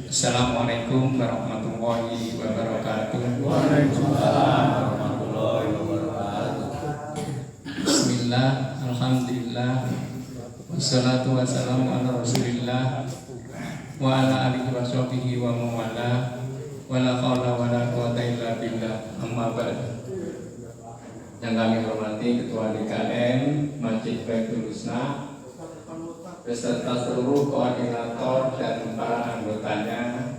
Assalamualaikum warahmatullahi wabarakatuh. Waalaikumsalam warahmatullahi wabarakatuh. Bismillah, alhamdulillah, wassalatu wassalamu ala rasulillah wa ala alihi wa sahbihi wa mawala wa la hawla wa la quwata illa billah, amma ba'd. Yang kami hormati Ketua DKM Masjid Baitul Husna beserta seluruh koordinator dan para anggotanya,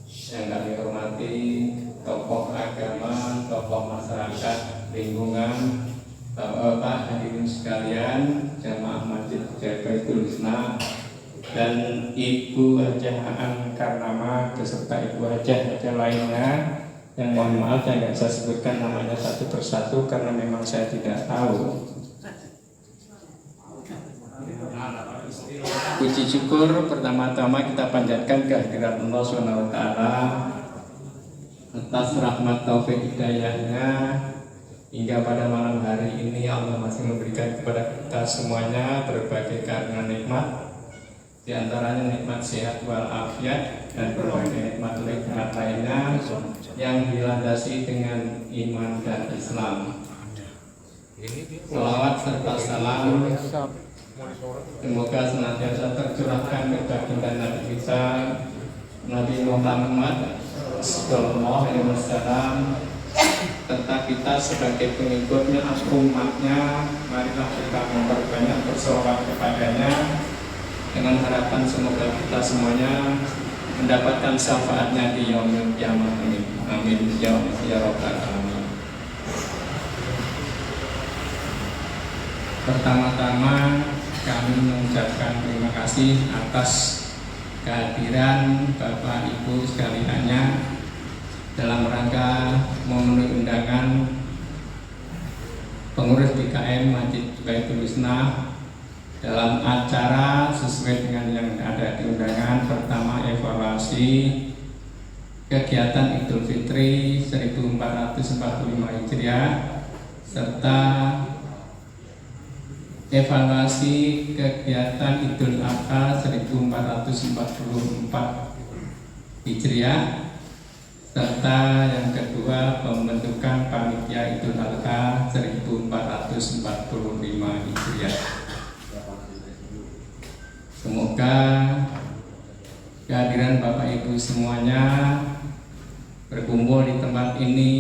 yang kami hormati tokoh agama, tokoh masyarakat, lingkungan, Bapak-bapak hadirin sekalian, jamaah Masjid Baitul Husna dan Ibu Hajah Aan Karnama beserta Ibu Hajah lainnya, yang mohon maaf saya nggak bisa sebutkan namanya satu persatu karena memang saya tidak tahu. Puji syukur pertama-tama kita panjatkan kehadirat Allah SWT atas rahmat taufik hidayahnya hingga pada malam hari ini Allah masih memberikan kepada kita semuanya berbagai karunia nikmat, di antaranya nikmat sehat walafiat dan berbagai nikmat lainnya yang dilandasi dengan iman dan Islam. Salawat serta salam semoga senantiasa tercurahkan ke baginda Nabi kita Nabi Muhammad sallallahu alaihi wasallam, serta kita sebagai pengikutnya, umatnya. Marilah kita memperbanyak bersolawat kepadanya dengan harapan semoga kita semuanya mendapatkan syafaatnya di yaumil kiamah. Amin ya rabbal alamin. Pertama-tama kami mengucapkan terima kasih atas kehadiran Bapak Ibu sekaliannya dalam rangka memenuhi undangan pengurus DKM Masjid Baitul Husna dalam acara sesuai dengan yang ada di undangan. Pertama, evaluasi kegiatan Idul Fitri 1445 Hijriah serta evaluasi kegiatan Idul Adha 1444 Hijriah, serta yang kedua pembentukan panitia Idul Adha 1445 Hijriah. Semoga kehadiran Bapak Ibu semuanya berkumpul di tempat ini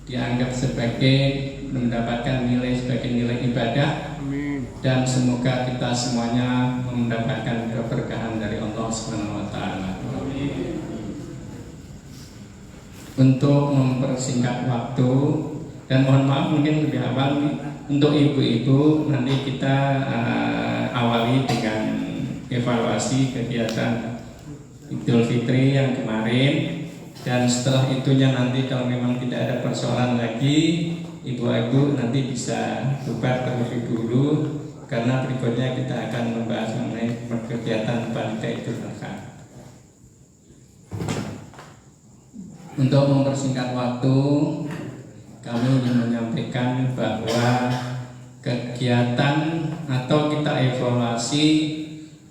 dianggap sebagai mendapatkan nilai sebagai nilai ibadah. Amin. Dan semoga kita semuanya mendapatkan keberkahan dari Allah SWT. Untuk mempersingkat waktu dan mohon maaf mungkin lebih awal nih, untuk ibu-ibu nanti kita awali dengan evaluasi kegiatan Idul Fitri yang kemarin, dan setelah itunya nanti kalau memang tidak ada persoalan lagi, ibu-ibu nanti bisa bubar terlebih dulu karena berikutnya kita akan membahas mengenai kegiatan panitia Idul Adha. Untuk mempersingkat waktu, kami ingin menyampaikan bahwa kegiatan atau kita evaluasi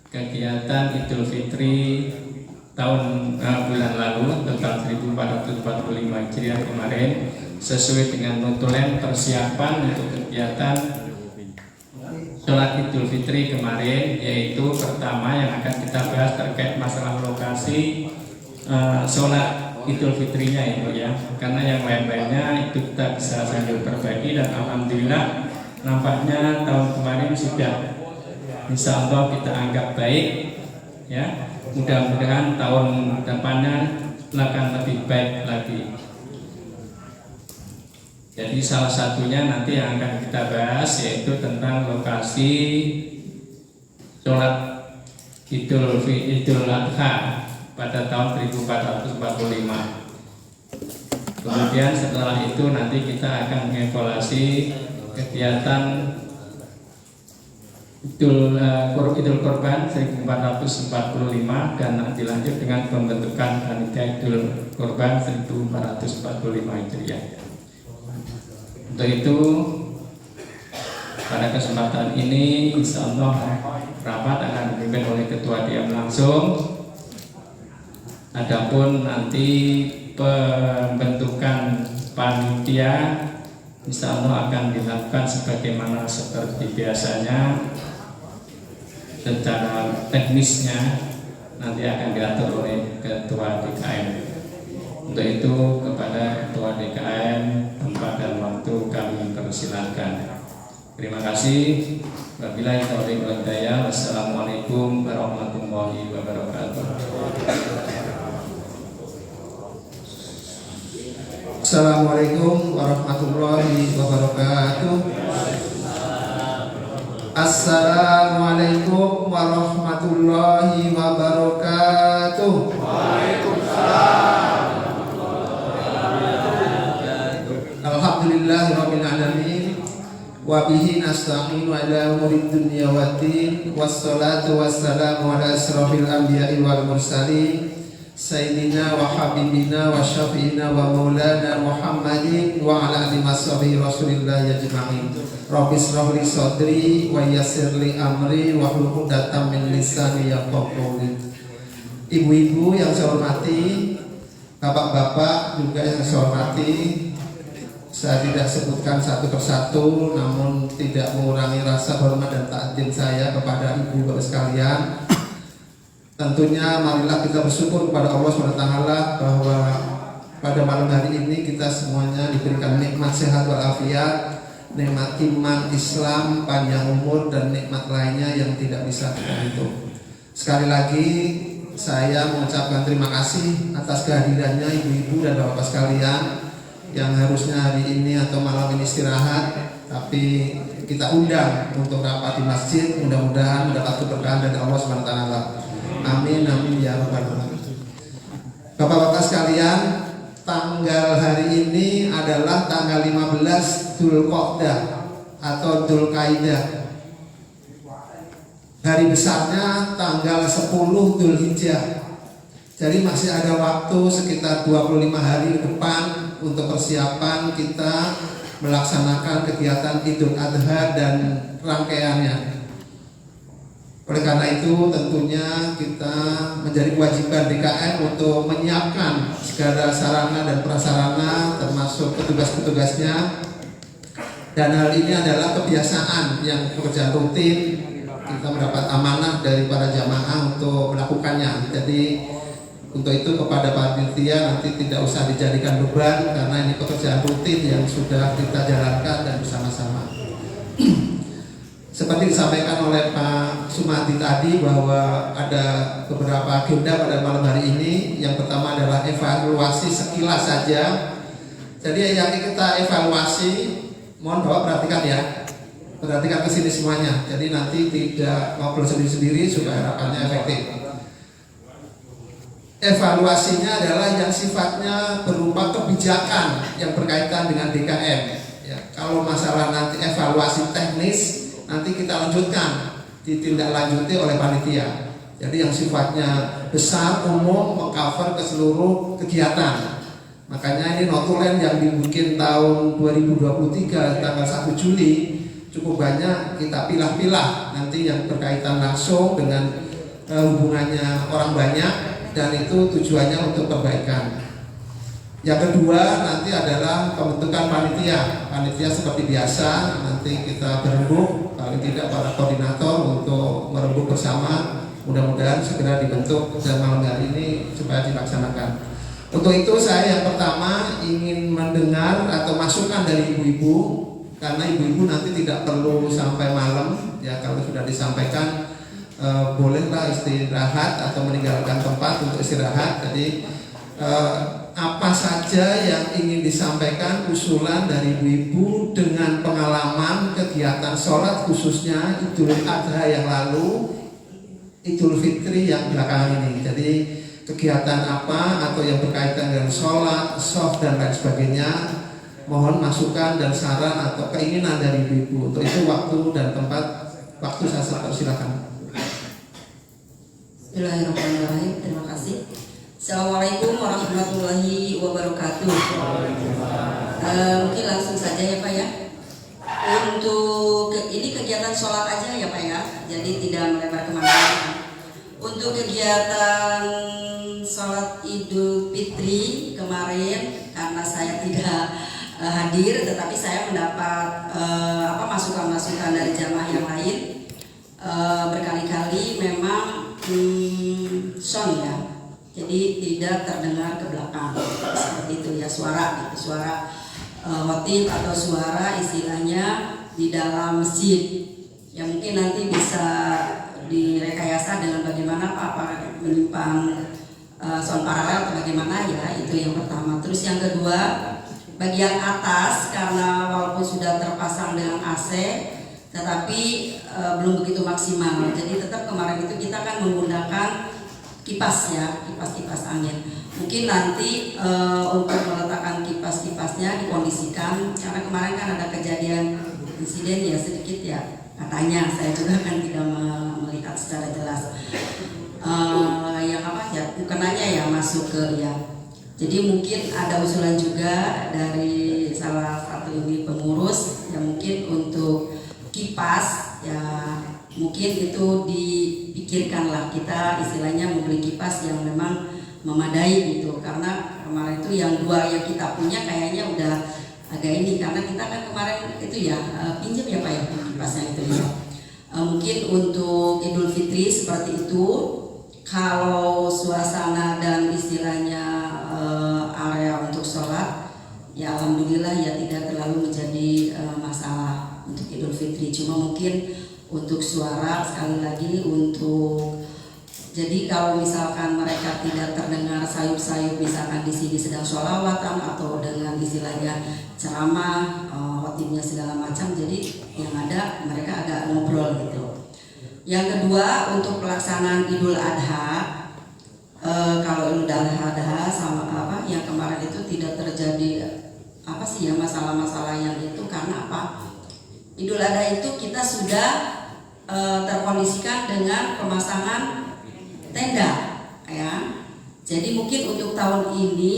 kegiatan Idul Fitri tahun bulan lalu tanggal 1445 Hijriah kemarin sesuai dengan notulen persiapan untuk kegiatan sholat Idul Fitri kemarin, yaitu pertama yang akan kita bahas terkait masalah lokasi sholat Idul Fitrinya itu ya, karena yang lain-lainnya itu kita bisa sambil berbagi, dan alhamdulillah nampaknya tahun kemarin sudah insya Allah kita anggap baik ya. Mudah-mudahan tahun depannya akan lebih baik lagi. Jadi salah satunya nanti yang akan kita bahas yaitu tentang lokasi sholat Idul Adha pada tahun 1445. Kemudian setelah itu nanti kita akan mengevaluasi kegiatan Idul Kurban 1445 dan dilanjut dengan pembentukan panitia Idul Kurban 1445 Hijriah. Untuk itu pada kesempatan ini insya Allah rapat akan dipimpin oleh Ketua Diam langsung Adapun nanti pembentukan panitia insya Allah akan dilakukan sebagaimana seperti biasanya. Secara teknisnya nanti akan diatur oleh Ketua DKM. Untuk itu kepada Ketua DKM tempat dan waktu kami persilakan. Terima kasih. Wabillahi taufiq wal hidayah. Wassalamualaikum warahmatullahi wabarakatuh. Assalamualaikum warahmatullahi wabarakatuh. Assalamualaikum warahmatullahi wabarakatuh. Waalaikumsalam. Alhamdulillahirabbil alamin. Wa bihi nasta'inu ala umuri dunya waddin. Wassalatu wassalamu ala asrofil anbiya'i wal mursalin Sayyidina wa habibina wa syafi'ina wa maulana Muhammadin wa ala alihi washabihi Rasulillah ajma'in. Rabbi shrah li sadri wa yassir li amri wa hlul 'uqdatam min lisani yafqahu qawli. Ibu-ibu yang saya hormati, bapak-bapak juga yang saya hormati, saya tidak sebutkan satu persatu, namun tidak mengurangi rasa hormat dan takdim saya kepada ibu-ibu sekalian. Tentunya marilah kita bersyukur kepada Allah SWT bahwa pada malam hari ini kita semuanya diberikan nikmat sehat walafiat, nikmat iman, Islam, panjang umur, dan nikmat lainnya yang tidak bisa kita hitung. Sekali lagi saya mengucapkan terima kasih atas kehadirannya ibu-ibu dan bapak sekalian yang harusnya hari ini atau malam ini istirahat, tapi kita undang untuk rapat di masjid. Mudah-mudahan mendapat keberkahan dari Allah SWT. Amin amin ya rabbal alamin. Bapak-bapak sekalian, tanggal hari ini adalah tanggal 15 Dzulqa'dah atau Dzulqaidah. Hari besarnya tanggal 10 Dzulhijjah. Jadi masih ada waktu sekitar 25 hari ke depan untuk persiapan kita melaksanakan kegiatan Idul Adha dan rangkaiannya. Oleh karena itu tentunya kita menjadi kewajiban DKM untuk menyiapkan segala sarana dan prasarana termasuk petugas-petugasnya. Dan hal ini adalah kebiasaan yang pekerjaan rutin, kita mendapat amanah dari para jamaah untuk melakukannya. Jadi untuk itu kepada panitia nanti tidak usah dijadikan beban karena ini pekerjaan rutin yang sudah kita jalankan dan bersama-sama. Seperti disampaikan oleh Pak Sumadi tadi bahwa ada beberapa agenda pada malam hari ini. Yang pertama adalah evaluasi sekilas saja. Jadi yang kita evaluasi, mohon Bapak perhatikan ya, perhatikan ke sini semuanya. Jadi nanti tidak ngobrol sendiri-sendiri supaya rapatnya efektif. Evaluasinya adalah yang sifatnya berupa kebijakan yang berkaitan dengan DKM. Ya, kalau masalah nanti evaluasi teknis nanti kita lanjutkan, ditindaklanjuti oleh panitia. Jadi yang sifatnya besar, umum, mengcover ke seluruh kegiatan. Makanya ini notulen yang dibikin tahun 2023 tanggal 1 Juli cukup banyak kita pilah-pilah nanti yang berkaitan langsung dengan hubungannya orang banyak, dan itu tujuannya untuk perbaikan. Yang kedua nanti adalah pembentukan panitia. Panitia seperti biasa nanti kita berembuk, paling tidak para koordinator untuk merembuk bersama. Mudah-mudahan segera dibentuk dan malam hari ini supaya dilaksanakan. Untuk itu saya yang pertama ingin mendengar atau masukan dari ibu-ibu, karena ibu-ibu nanti tidak perlu sampai malam ya, kalau sudah disampaikan bolehlah istirahat atau meninggalkan tempat untuk istirahat. Jadi apa saja yang ingin disampaikan usulan dari ibu-ibu dengan pengalaman kegiatan sholat khususnya Idul Adha yang lalu, Idul Fitri yang belakangan ini. Jadi kegiatan apa atau yang berkaitan dengan sholat, soft dan lain sebagainya, mohon masukan dan saran atau keinginan dari ibu-ibu. Untuk itu waktu dan tempat, waktu saya persilakan. Bismillahirrahmanirrahim. Terima kasih. Assalamualaikum warahmatullahi wabarakatuh. Mungkin langsung saja ya Pak ya. Untuk ini kegiatan sholat aja ya Pak ya. Jadi tidak melebar kemana-mana. Untuk kegiatan sholat Idul Fitri kemarin karena saya tidak hadir, tetapi saya mendapat masukan-masukan dari jamaah yang lain. Berkali-kali memang sound ya, jadi tidak terdengar ke belakang seperti itu ya, suara khotib atau suara istilahnya di dalam masjid. Ya mungkin nanti bisa direkayasa dengan bagaimana Pak menyimpan sound paralel atau bagaimana ya, itu yang pertama. Terus yang kedua, bagian atas karena walaupun sudah terpasang dengan AC tetapi belum begitu maksimal. Jadi tetap kemarin itu kita kan menggunakan kipas ya, kipas angin. Mungkin nanti untuk meletakkan kipas-kipasnya dikondisikan, karena kemarin kan ada kejadian insiden ya sedikit ya, katanya, saya juga kan tidak melihat secara jelas yang bukannya ya masuk ke ya. Jadi mungkin ada usulan juga dari salah satu ini pengurus yang mungkin untuk kipas ya, mungkin itu dipikirkanlah, kita istilahnya membeli kipas yang memang memadai gitu, karena kemarin itu yang 2 yang kita punya kayaknya udah agak ini, karena kita kan kemarin itu ya pinjam ya Pak ya kipasnya itu ya. Mungkin untuk Idul Fitri seperti itu, kalau suasana dan istilahnya area untuk sholat ya alhamdulillah ya tidak terlalu menjadi masalah untuk Idul Fitri. Cuma mungkin untuk suara sekali lagi jadi kalau misalkan mereka tidak terdengar sayup-sayup, misalkan di sini sedang sholawatan atau dengan istilahnya ceramah, khotibnya segala macam, jadi yang ada mereka agak ngobrol gitu. Yang kedua, untuk pelaksanaan Idul Adha, kalau Idul Adha sama yang kemarin itu tidak terjadi masalah-masalah yang itu, karena apa? Idul Adha itu kita sudah terkondisikan dengan pemasangan tenda ya. Jadi mungkin untuk tahun ini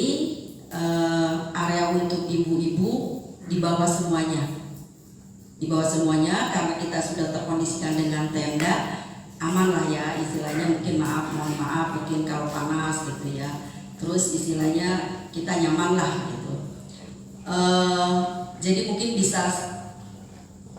area untuk ibu-ibu di bawah semuanya, karena kita sudah terkondisikan dengan tenda, aman lah ya istilahnya. Mungkin mohon maaf mungkin kalau panas gitu ya, terus istilahnya kita nyaman lah gitu. Jadi mungkin bisa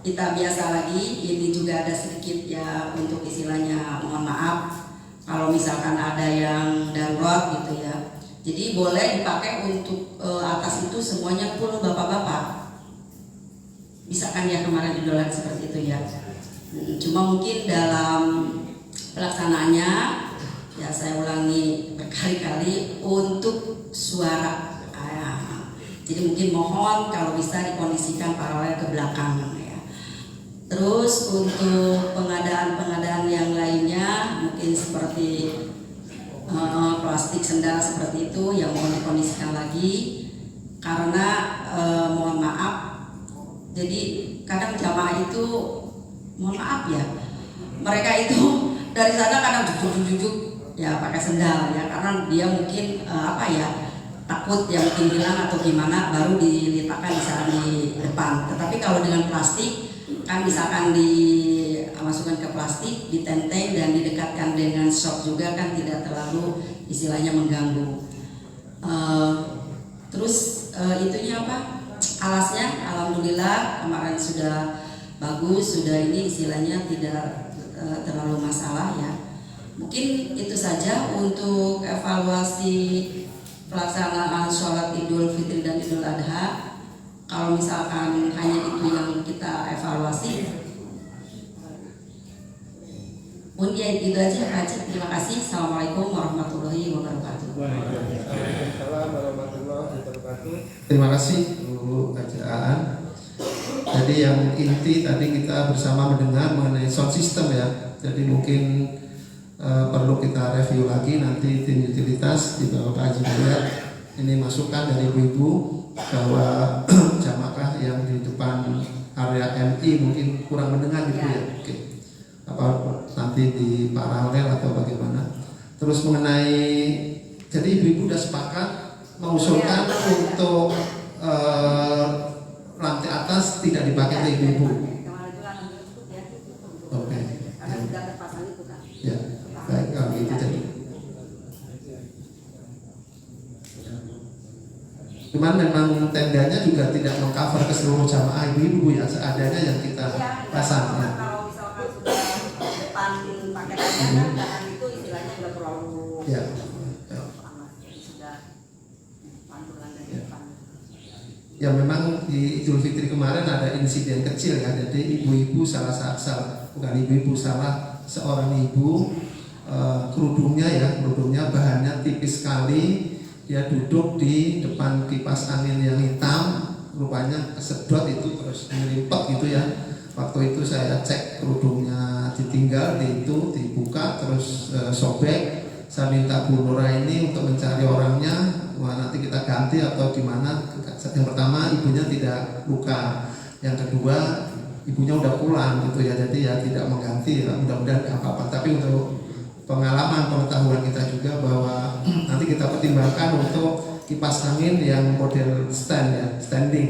kita biasa lagi. Ini juga ada sedikit ya untuk istilahnya mohon maaf kalau misalkan ada yang darurat gitu ya. Jadi boleh dipakai untuk atas itu semuanya full bapak-bapak. Bisa kan ya kemarin Idul Adha seperti itu ya. Cuma mungkin dalam pelaksanaannya ya saya ulangi berkali-kali untuk suara. Jadi mungkin mohon kalau bisa dikondisikan paralel ke belakang ya. Terus untuk pengadaan yang lainnya mungkin seperti plastik sendal seperti itu yang mohon dikondisikan lagi, karena mohon maaf, jadi kadang jamaah itu mohon maaf ya, mereka itu dari sana kadang jujuk ya pakai sendal ya, karena dia mungkin takut ya mungkin hilang atau gimana, baru diletakkan di depan. Tetapi kalau dengan plastik kan misalkan dimasukkan ke plastik, ditenteng dan didekatkan dengan shock juga kan tidak terlalu istilahnya mengganggu. Terus itunya alasnya alhamdulillah kemarin sudah bagus, sudah ini istilahnya tidak terlalu masalah ya. Mungkin itu saja untuk evaluasi pelaksanaan sholat Idul Fitri dan Idul Adha. Kalau misalkan hanya itu yang kita evaluasi, pun ya itu aja Pak Haji. Terima kasih. Assalamualaikum warahmatullahi wabarakatuh. Waalaikumsalam warahmatullahi wabarakatuh. Terima kasih Bu Haji Aan. Jadi yang inti tadi kita bersama mendengar mengenai sound system ya. Jadi mungkin perlu kita review lagi nanti tim utilitas di bawah Pak Haji Bulat. Ini masukan dari ibu-ibu bahwa jamaah yang di depan area MI mungkin kurang mendengar gitu ya. Oke. Apa nanti di paralel atau bagaimana? Terus mengenai jadi ibu-ibu sudah sepakat mengusulkan untuk lantai atas tidak dipakai oleh ibu-ibu. Oke. Karena sudah terpasang itu kan. Ya. Baik, kalau gitu jadi. Cuman memang tendanya juga tidak mengcover ke seluruh jamaah ibu-ibu ya, seadanya yang kita pasang ya. Kalau misalkan sudah depan pakai tenda, belakang itu istilahnya udah terlalu Ya. panas, jadi sudah pantulan dari Ya. depan. Ya memang di Idul Fitri kemarin ada insiden kecil ya, jadi ibu-ibu salah seorang ibu kerudungnya bahannya tipis sekali, dia duduk di depan kipas angin yang hitam, rupanya kesedot itu terus ngelimpet gitu ya. Waktu itu saya cek kerudungnya ditinggal dibuka terus sobek. Saya minta Bu Nura ini untuk mencari orangnya, nanti kita ganti atau gimana. Yang pertama ibunya tidak luka, yang kedua ibunya udah pulang gitu ya, jadi ya tidak mengganti ya, mudah-mudahan tidak apa-apa. Tapi untuk pengetahuan kita juga bahwa nanti kita pertimbangkan untuk kipas angin yang model stand ya, standing.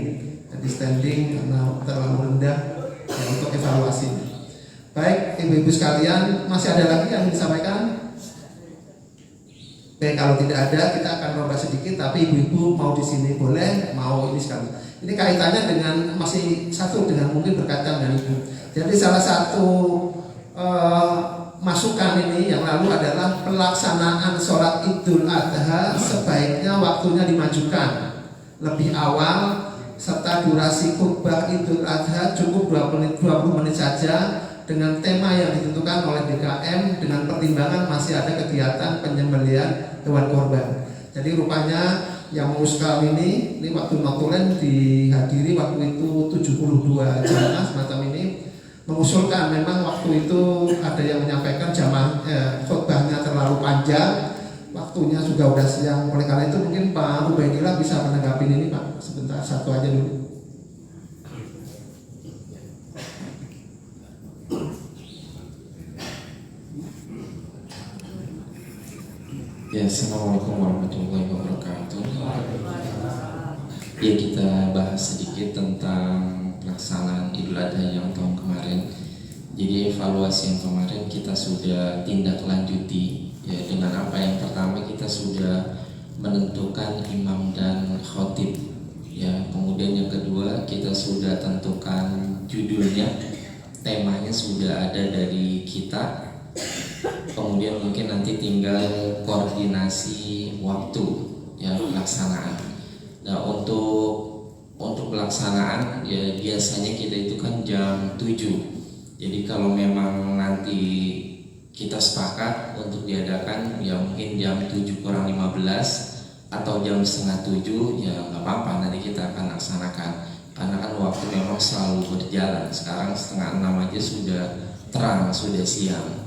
Jadi standing karena terlalu rendah ya, untuk evaluasi. Baik ibu-ibu sekalian, masih ada lagi yang disampaikan? Oke, kalau tidak ada kita akan merubah sedikit, tapi ibu-ibu mau di sini boleh, mau ini sekali. Ini kaitannya dengan masih satu dengan mungkin berkaitan dengan ibu. Jadi salah satu masukan ini yang lalu adalah pelaksanaan sholat Idul Adha sebaiknya waktunya dimajukan lebih awal, serta durasi khutbah Idul Adha cukup 20 menit saja, dengan tema yang ditentukan oleh DKM dengan pertimbangan masih ada kegiatan penyembelihan hewan korban. Jadi rupanya yang mengusulkan ini waktu notulen dihadiri waktu itu 72 jamaah semacam ini, mengusulkan memang waktu itu ada yang menyampaikan khutbahnya terlalu panjang, waktunya juga udah siang. Oleh karena itu mungkin Pak Ubaidillah bisa menanggapi ini Pak, sebentar satu aja dulu. Ya, assalamualaikum warahmatullahi wabarakatuh. Ya, kita bahas sedikit tentang pelaksanaan Idul Adha yang tahun kemarin. Jadi evaluasi yang kemarin kita sudah tindak lanjuti ya, dengan apa yang pertama kita sudah menentukan imam dan khotib ya, kemudian yang kedua kita sudah tentukan judulnya, temanya sudah ada dari kita. Kemudian mungkin nanti tinggal koordinasi waktu ya pelaksanaan. Nah untuk pelaksanaan ya biasanya kita itu kan jam 7. Jadi kalau memang nanti kita sepakat untuk diadakan ya mungkin jam 7 kurang 15 atau jam setengah 7 ya nggak apa-apa, nanti kita akan laksanakan. Karena kan waktu memang selalu berjalan. Sekarang setengah 6 aja sudah terang, sudah siang.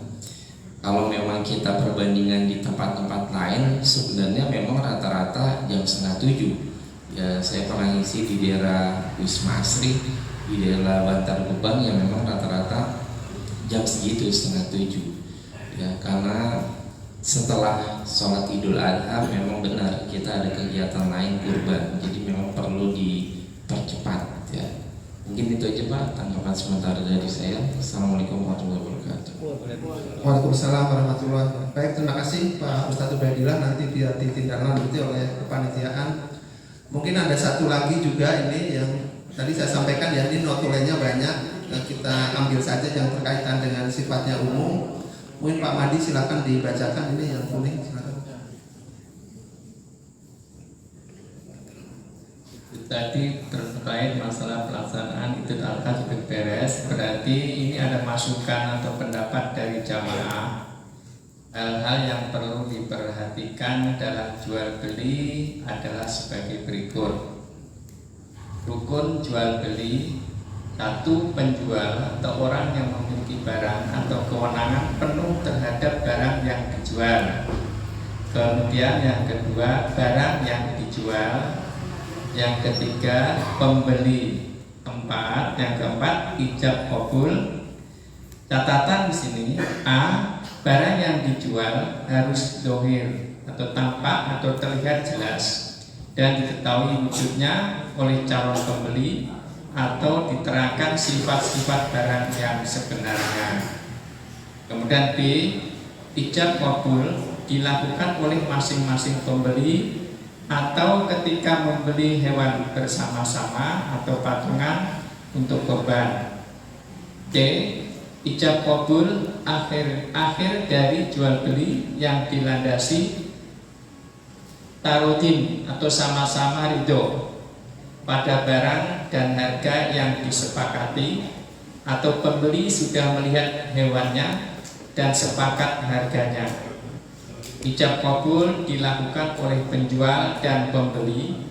Kalau memang kita perbandingan di tempat-tempat lain, sebenarnya memang rata-rata jam setengah 7. Ya, saya pernah ngisi di daerah Wisma Asri, di daerah Bantar Gebang, yang memang rata-rata jam segitu setengah 7. Ya, karena setelah sholat Idul Adha memang benar kita ada kegiatan lain kurban, jadi memang perlu dipercepat. Ya, mungkin itu aja Pak tanggapan sementara dari saya. Assalamualaikum warahmatullahi wabarakatuh. Waalaikumsalam warahmatullahi wabarakatuh. Baik, terima kasih Pak Ustadz Ubaidillah, nanti biar ditindaklanjuti oleh kepanitiaan. Mungkin ada satu lagi juga ini yang tadi saya sampaikan ya, ini notulennya banyak, kita ambil saja yang berkaitan dengan sifatnya umum. Mungkin Pak Madi silakan dibacakan ini yang kuning, silakan. Tadi terkait masalah pelaksanaan Idul Adha sudah beres, berarti ini ada masukan atau pendapat dari jamaah. Hal-hal yang perlu diperhatikan dalam jual beli adalah sebagai berikut. Rukun jual beli: satu, penjual atau orang yang memiliki barang atau kewenangan penuh terhadap barang yang dijual. Kemudian yang kedua, barang yang dijual. Yang ketiga, pembeli. Yang keempat, ijab qabul. Catatan di sini: A, barang yang dijual harus dohir atau tampak atau terlihat jelas dan diketahui wujudnya oleh calon pembeli atau diterangkan sifat-sifat barang yang sebenarnya. Kemudian B, ijab qabul dilakukan oleh masing-masing pembeli atau ketika membeli hewan bersama-sama atau patungan untuk kurban. C. Ijab kabul akhir dari jual beli yang dilandasi tarodin atau sama-sama ridho pada barang dan harga yang disepakati, atau pembeli sudah melihat hewannya dan sepakat harganya. Ijab kabul dilakukan oleh penjual dan pembeli,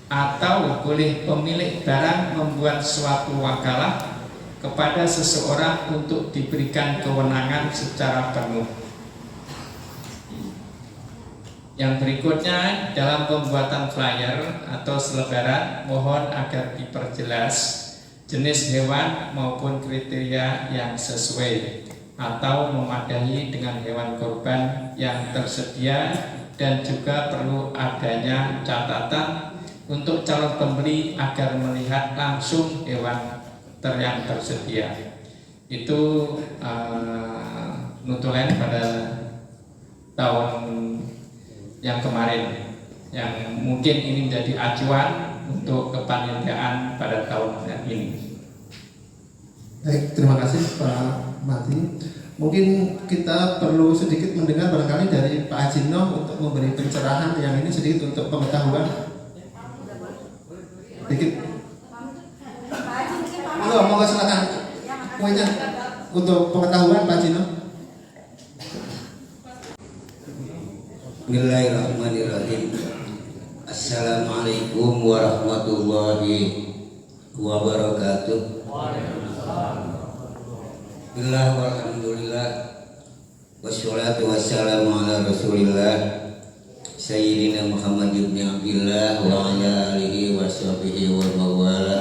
atau boleh pemilik barang membuat suatu wakalah kepada seseorang untuk diberikan kewenangan secara penuh. Yang berikutnya, dalam pembuatan flyer atau selebaran, mohon agar diperjelas jenis hewan maupun kriteria yang sesuai atau memadai dengan hewan kurban yang tersedia, dan juga perlu adanya catatan untuk calon pembeli agar melihat langsung hewan yang tersedia. Itu nutulen pada tahun yang kemarin, yang mungkin ini menjadi acuan untuk kepanitiaan pada tahun ini. Baik, terima kasih Pak Mati. Mungkin kita perlu sedikit mendengar barangkali dari Pak Ajino untuk memberi pencerahan yang ini sedikit untuk pengetahuan. Sedikit. Monggo silakan. Poinnya untuk pengetahuan Pak Ajino. Bismillahirrahmanirrahim. Assalamualaikum warahmatullahi wabarakatuh. Bismillah walhamdulillah wassalatu wassalamu ala rasulillah Sayyidina Muhammad ibn Abdillah wa ala alihi wa sahbihi wa mawala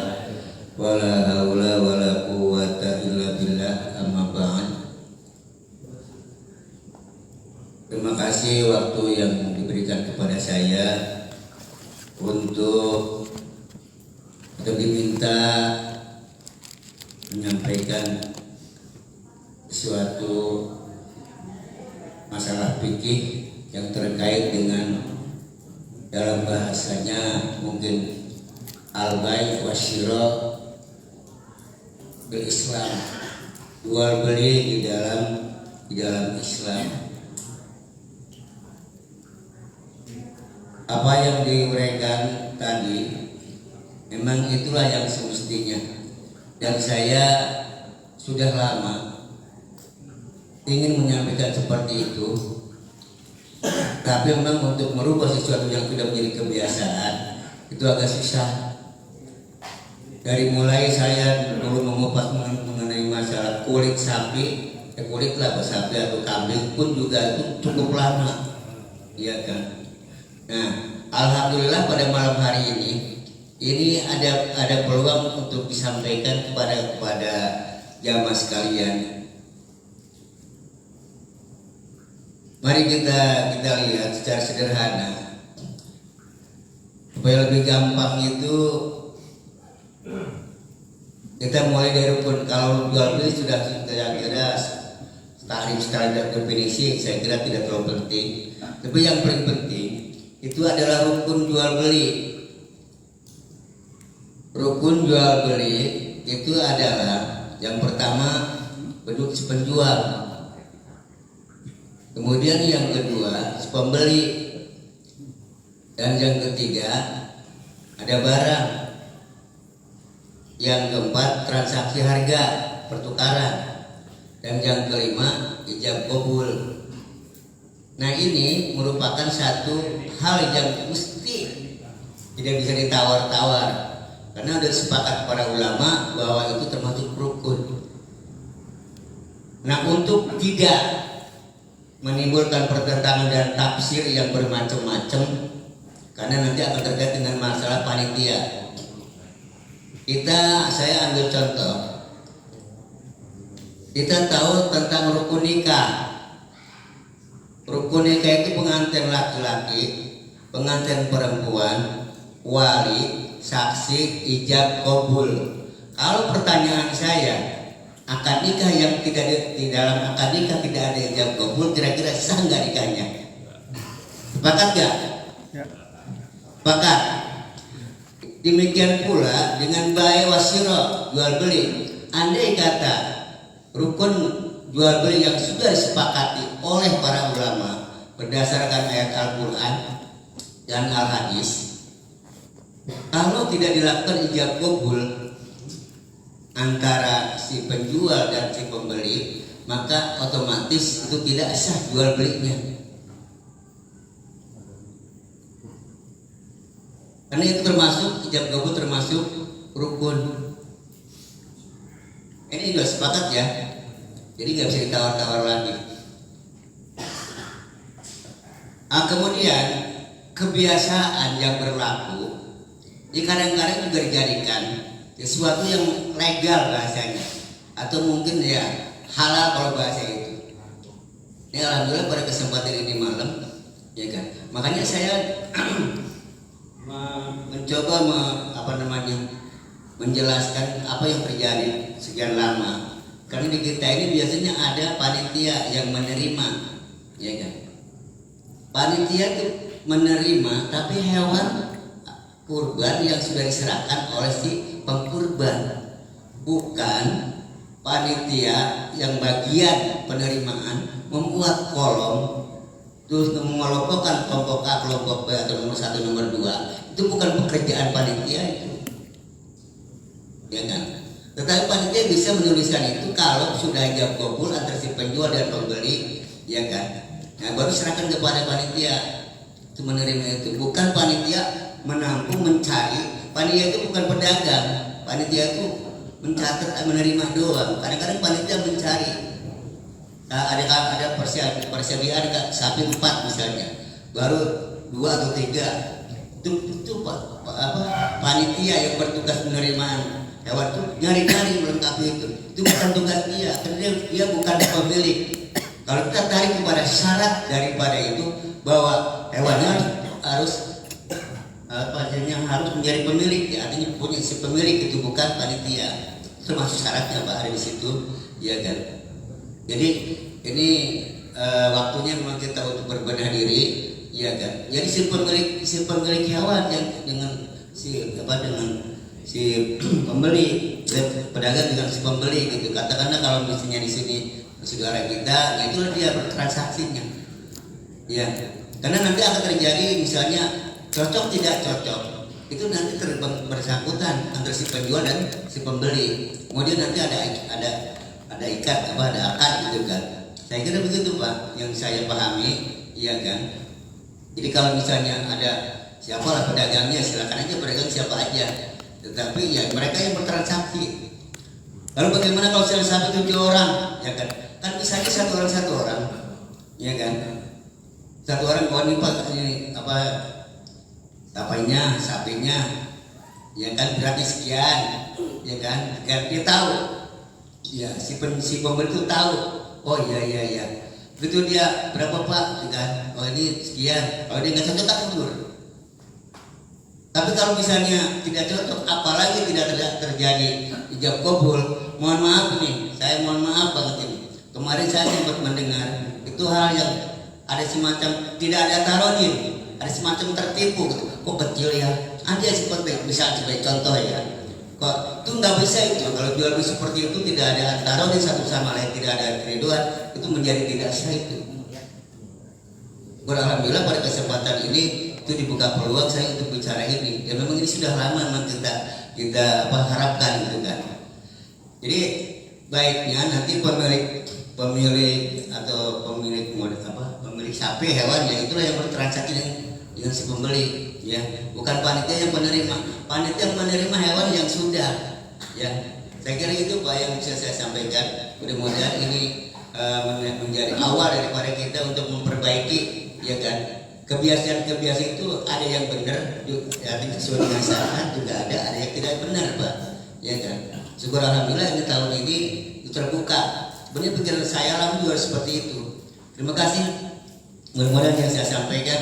wa la hawla wa la quwwata illa billah, amma ba'd. Terima kasih waktu yang diberikan kepada saya untuk diminta menyampaikan suatu masalah fikih yang terkait dengan, dalam bahasanya mungkin al-bai' wa syira' bil Islam, jual beli di dalam Islam. Apa yang diuraikan tadi memang itulah yang semestinya, dan saya sudah lama ingin menyampaikan seperti itu, tapi memang untuk merubah sesuatu yang sudah menjadi kebiasaan itu agak susah. Dari mulai saya dulu mengupas mengenai masalah kulit sapi, kulit laba sapi atau kambing pun juga itu cukup lama, iya kan. Nah, alhamdulillah pada malam hari ini ada peluang untuk disampaikan kepada jamaah sekalian. Mari kita lihat secara sederhana supaya lebih gampang. Itu kita mulai dari rukun. Kalau jual beli sudah saya kira tahrif standar definisi, saya kira tidak terlalu penting. Tapi yang paling penting itu adalah rukun jual beli. Rukun jual beli itu adalah yang pertama bentuk si penjual, kemudian yang kedua si pembeli, dan yang ketiga ada barang, yang keempat transaksi harga pertukaran, dan yang kelima ijab kabul. Nah, ini merupakan satu hal yang mesti tidak bisa ditawar-tawar, karena sudah sepakat para ulama bahwa itu termasuk rukun. Nah, untuk tidak menimbulkan pertentangan dan tafsir yang bermacam-macam, karena nanti akan terkait dengan masalah panitia, saya ambil contoh. Kita tahu tentang rukun nikah. Rukun nikah itu pengantin laki-laki, pengantin perempuan, wali, saksi, ijab kabul. Kalau pertanyaan saya, akad nikah yang tidak di dalam akad nikah tidak ada ijab kabul, kira-kira sah nggak nikahnya? Sepakat nggak? Sepakat. Demikian pula dengan bai wasiro, jual beli. Andai kata rukun jual beli yang sudah disepakati oleh para ulama berdasarkan ayat Al-Quran dan Al-Hadis, kalau tidak dilakukan ijab kabul antara si penjual dan si pembeli, maka otomatis itu tidak sah jual belinya. Karena itu termasuk ijab kabul, termasuk rukun. Ini juga sepakat ya. Jadi nggak bisa ditawar-tawar lagi. Kemudian kebiasaan yang berlaku, ini kadang-kadang juga dijadikan sesuatu yang legal bahasanya, atau mungkin ya halal kalau bahasa itu. Ini alhamdulillah pada kesempatan ini malam, ya kan. Makanya saya mencoba menjelaskan apa yang terjadi sekian lama. Karena di kita ini biasanya ada panitia yang menerima, ya kan. Panitia itu menerima, tapi hewan kurban yang sudah diserahkan oleh si pengkurban, bukan panitia yang bagian penerimaan membuat kolom terus mengelompokkan kelompok A, kelompok B atau nomor 1, nomor 2. Itu bukan pekerjaan panitia itu, ya kan. Tetapi panitia bisa menuliskan itu kalau sudah ijab kabul antara si penjual dan pembeli, ya kan. Nah, baru serahkan kepada panitia itu menerima itu. Bukan panitia menampung, mencari. Panitia itu bukan pedagang. Panitia itu mencatat, menerima doang. Kadang-kadang panitia mencari. Nah, ada persediaan sapi 4 misalnya, baru 2 atau 3. Itu panitia yang bertugas penerimaan hewan itu nyari-nyari melengkapi itu. Itu bukan tugas dia, karena dia bukan pemilik. Kalau kita tarik kepada syarat daripada itu bahwa hewannya harus harus menjadi pemilik, ya, artinya punya si pemilik, itu bukan panitia. Termasuk syaratnya Pak ada di situ, ya kan. Jadi ini waktunya memang kita untuk berbenah diri, ya kan. Jadi si pemilik hewan yang dengan si pembeli, pedagang dengan si pembeli gitu. Katakanlah kalau misalnya di sini saudara kita, ya itulah dia bertransaksinya, ya. Karena nanti akan terjadi misalnya cocok tidak cocok, itu nanti bersangkutan antara si penjual dan si pembeli. Kemudian nanti ada ikat ada akad gitu kan. Saya kira begitu Pak, yang saya pahami, iya kan. Jadi kalau misalnya ada siapalah pedagangnya, silakan aja pedagang siapa aja. Tetapi ya mereka yang bertransaksi. Lalu bagaimana kalau saya sampai 7 orang, ya kan? Kan bisa aja satu orang, ya kan? Satu orang ini Pak, ini sapinya, ya kan berarti sekian, ya kan? Biar dia tahu, ya si pembeli itu tahu. Oh iya. Begitu dia berapa Pak, ya kan? Oh ini sekian. Kalau dia nggak cocok kan mundur. Tapi kalau misalnya tidak cocok, apalagi tidak terjadi ijab kabul, mohon maaf nih, saya mohon maaf banget ini. Kemarin saya sempat mendengar itu hal yang ada semacam tidak ada tarodin, ada semacam tertipu gitu. Kok kecil ya? Ada seperti bisa sebagai contoh ya. Kok itu nggak bisa itu, kalau jual beli seperti itu tidak ada tarodin satu sama lain, tidak ada keriduan, itu menjadi tidak sah itu. Alhamdulillah pada kesempatan ini itu dibuka peluang saya untuk bicara ini. Ya memang ini sudah lama memang kita harapkan gitu kan. Jadi baiknya nanti pemilik atau pemilik sapi hewan ya itulah yang bertransaksi dengan si pembeli, ya bukan panitia yang menerima. Panitia yang menerima hewan yang sudah, ya saya kira itu Pak yang bisa saya sampaikan. Mudah-mudahan ini menjadi awal daripada kita untuk memperbaiki, ya kan. Kebiasaan itu ada yang benar, artinya sesuai dengan syariat, juga ada yang tidak benar Pak, ya kan. Syukur alhamdulillah ini tahun ini itu terbuka. Sebenarnya pikiran saya lama juga seperti itu. Terima kasih. Mudah-mudahan yang saya sampaikan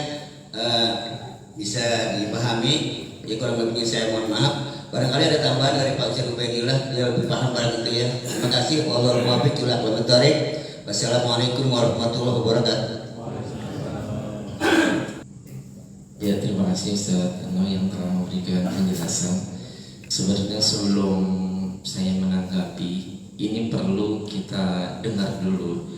bisa dipahami. Ya kurang lebihnya saya mohon maaf. Barangkali ada tambahan dari Pak Ustaz Ubaidillah, dia lebih paham barang itu ya. Terima kasih. Wallahul muwaffiq ila aqwamit thoriq. Wassalamualaikum warahmatullahi wabarakatuh. Ya terima kasih Ustaz Eno yang telah memberikan penjelasan. Sebenarnya sebelum saya menanggapi, ini perlu kita dengar dulu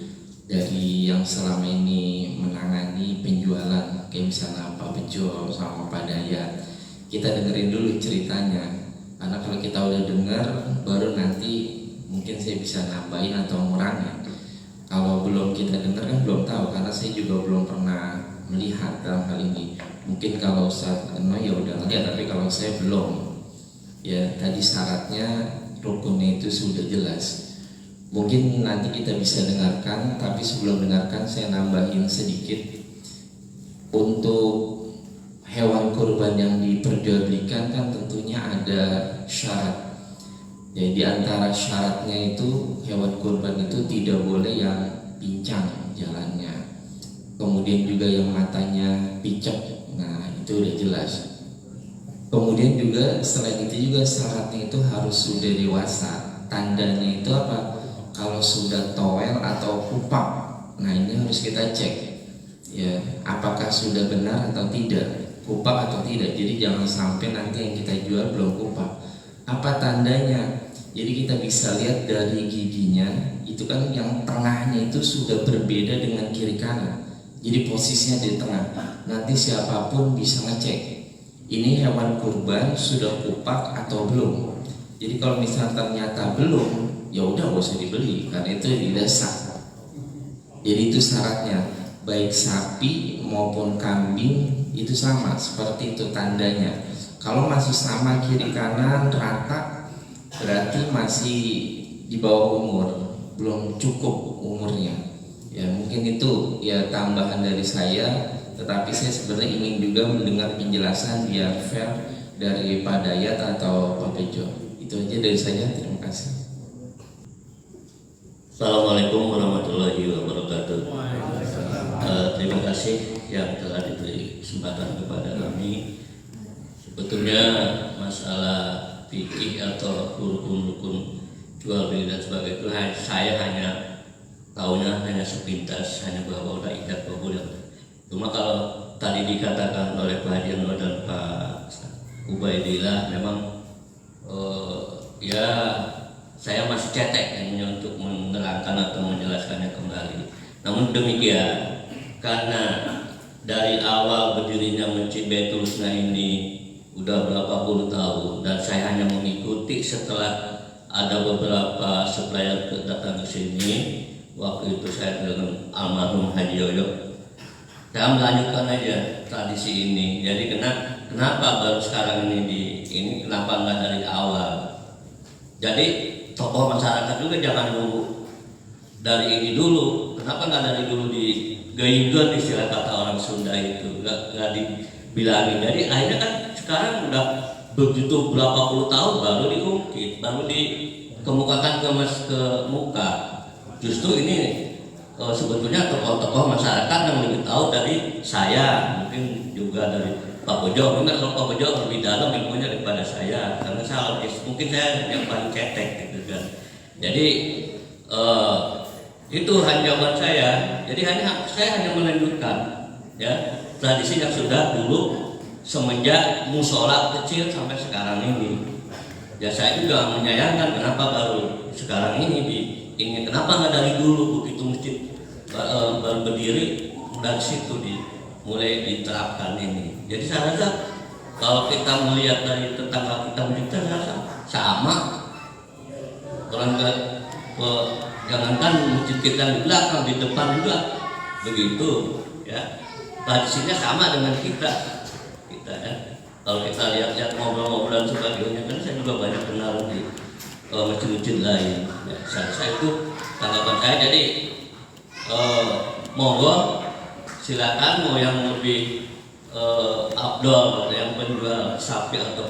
dari yang selama ini menangani penjualan, kayak misalnya Pak Bejo sama Pak Dayat. Kita dengerin dulu ceritanya, karena kalau kita udah dengar, baru nanti mungkin saya bisa nambahin atau ngurangin. Kalau belum kita dengar kan belum tahu, karena saya juga belum pernah melihat dalam hal ini. Mungkin kalau Ustaz Eno ya udah ngeliat, tapi kalau saya belum. Ya tadi syaratnya, rukunnya itu sudah jelas. Mungkin nanti kita bisa dengarkan, tapi sebelum dengarkan saya nambahin sedikit. Untuk hewan kurban yang diperjualbelikan kan tentunya ada syarat. Jadi di antara syaratnya itu hewan kurban itu tidak boleh yang pincang jalannya. Kemudian juga yang matanya picek, nah itu udah jelas. Kemudian juga selain itu juga syaratnya itu harus sudah dewasa. Tandanya itu apa? Kalau sudah towel atau kupak, nah ini harus kita cek, ya apakah sudah benar atau tidak, kupak atau tidak. Jadi jangan sampai nanti yang kita jual belum kupak. Apa tandanya? Jadi kita bisa lihat dari giginya, itu kan yang tengahnya itu sudah berbeda dengan kiri kanan. Jadi posisinya di tengah. Nanti siapapun bisa ngecek ini hewan kurban sudah kupak atau belum. Jadi kalau misalnya ternyata belum, ya udah gak usah dibeli karena itu tidak sah. Jadi itu syaratnya, baik sapi maupun kambing itu sama, seperti itu tandanya. Kalau masih sama kiri kanan rata, berarti masih di bawah umur, belum cukup umurnya. Ya mungkin itu ya tambahan dari saya, tetapi saya sebenarnya ingin juga mendengar penjelasan biar fair dari Pak Dayat atau Pak Bejo. Itu aja dari saya, terima kasih. Assalamualaikum warahmatullahi wabarakatuh. Terima kasih yang telah diberi kesempatan kepada kami. Sebetulnya masalah fikih atau rukun-rukun jual beli dan sebagainya itu saya hanya tahunya hanya sepintas, hanya bahwa udah ikat kabul. Cuma kalau tadi dikatakan oleh Pak Hajiano dan Pak Ubaidillah, memang ya saya masih cetek hanya untuk menerangkan atau menjelaskannya kembali. Namun demikian, karena dari awal berdirinya Masjid Baitul Husna ini udah berapa puluh tahun, dan saya hanya mengikuti setelah ada beberapa supplier datang ke sini. Waktu itu saya dengan almarhum Haji Yoyo, saya melanjutkan aja tradisi ini. Jadi kenapa baru sekarang ini kenapa nggak dari awal? Jadi tokoh masyarakat juga jangan nunggu dari ini dulu. Kenapa nggak dari dulu digayungkan istilah kata orang Sunda itu, nggak dibilangin. Jadi akhirnya kan sekarang udah begitu berapa puluh tahun baru diungkit, baru dikemukakan ke muka. Justru ini sebetulnya tokoh-tokoh masyarakat yang lebih tahu dari saya, mungkin juga dari Pak Bejo. Mungkin kalau Pak Bejo lebih dalam ilmunya daripada saya, karena saya mungkin saya yang paling cetek gitu kan. Jadi itu hanya jawaban saya. Jadi saya hanya melanjutkan ya tradisi yang sudah dulu semenjak musola kecil sampai sekarang ini. Ya saya juga menyayangkan kenapa baru sekarang ini kenapa nggak dari dulu begitu masjid baru berdiri dari situ mulai diterapkan ini. Jadi saya rasa kalau kita melihat dari tetangga kita kita rasa sama. Orang jangankan masjid kita di belakang, di depan juga begitu ya. Tradisinya sama dengan kita ya. Kalau kita lihat ngobrol-ngobrolan sebagainya, kan saya juga banyak kenal di masjid-masjid lain. Ya, saya itu tanggapan saya. Jadi monggo silakan mau yang lebih abdol, yang penjual sapi atau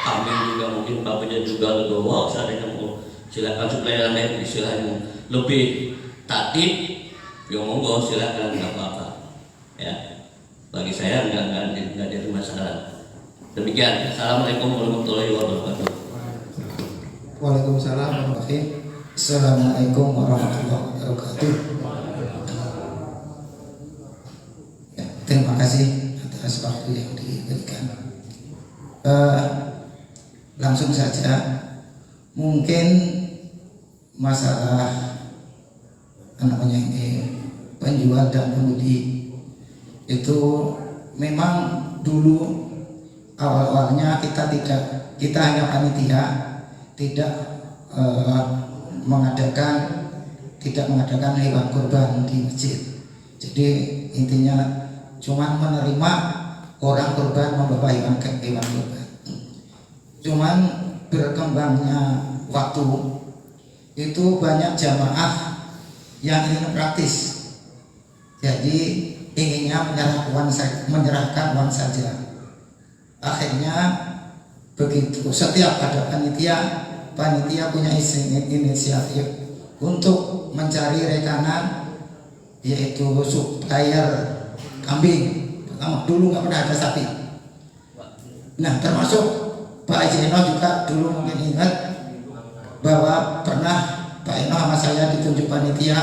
kambing juga mungkin Pak Bejo juga legowo, seandainya mau silakan supaya lain istilahnya lebih tatib, ya monggo silakan, nggak apa-apa. Ya, bagi saya nggak jadi masalah. Demikian. Assalamualaikum warahmatullahi wabarakatuh. Waalaikumsalam warahmatullahi wabarakatuh. Assalamualaikum warahmatullahi wabarakatuh. Ya, terima kasih atas atas waktu yang diberikan. Langsung saja, mungkin masalah penjual dan pembeli itu memang dulu awal-awalnya kita hanya panitia, tidak mengadakan hewan kurban di masjid. Jadi intinya cuma menerima orang kurban membawa hewan kurban. Cuman berkembangnya waktu itu banyak jamaah yang ingin praktis, jadi inginnya menyerahkan uang saja. Akhirnya begitu, setiap ada panitia punya inisiatif untuk mencari rekanan, yaitu supplier kambing. Pertama dulu nggak pernah ada sapi. Nah, termasuk Pak Eno juga dulu mungkin ingat bahwa pernah Pak Eno sama saya ditunjuk panitia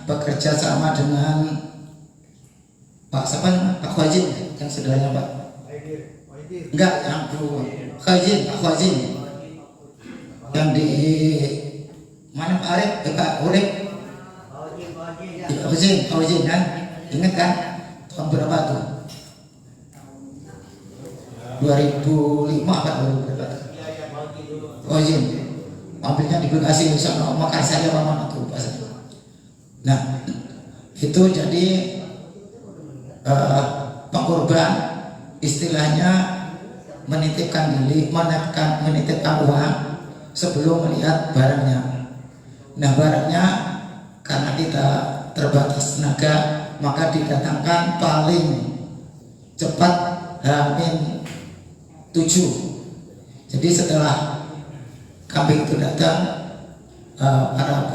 bekerja sama dengan Pak Khwajin, yang saudaranya Pak. Enggak, yang Pak Khwajin yang di mana Pak Arif, Pak Urip, Pak Khwajin kan, ingat kan tahun berapa tuh? 2005 apa 2004? Khwajin ambilnya di Bekasi, sama Makassar ya mana tuh Pak. Nah, itu jadi pengkorban istilahnya menitipkan uang sebelum melihat barangnya. Nah, barangnya karena kita terbatas tenaga, maka didatangkan paling cepat H-7. Jadi setelah kambing itu datang, para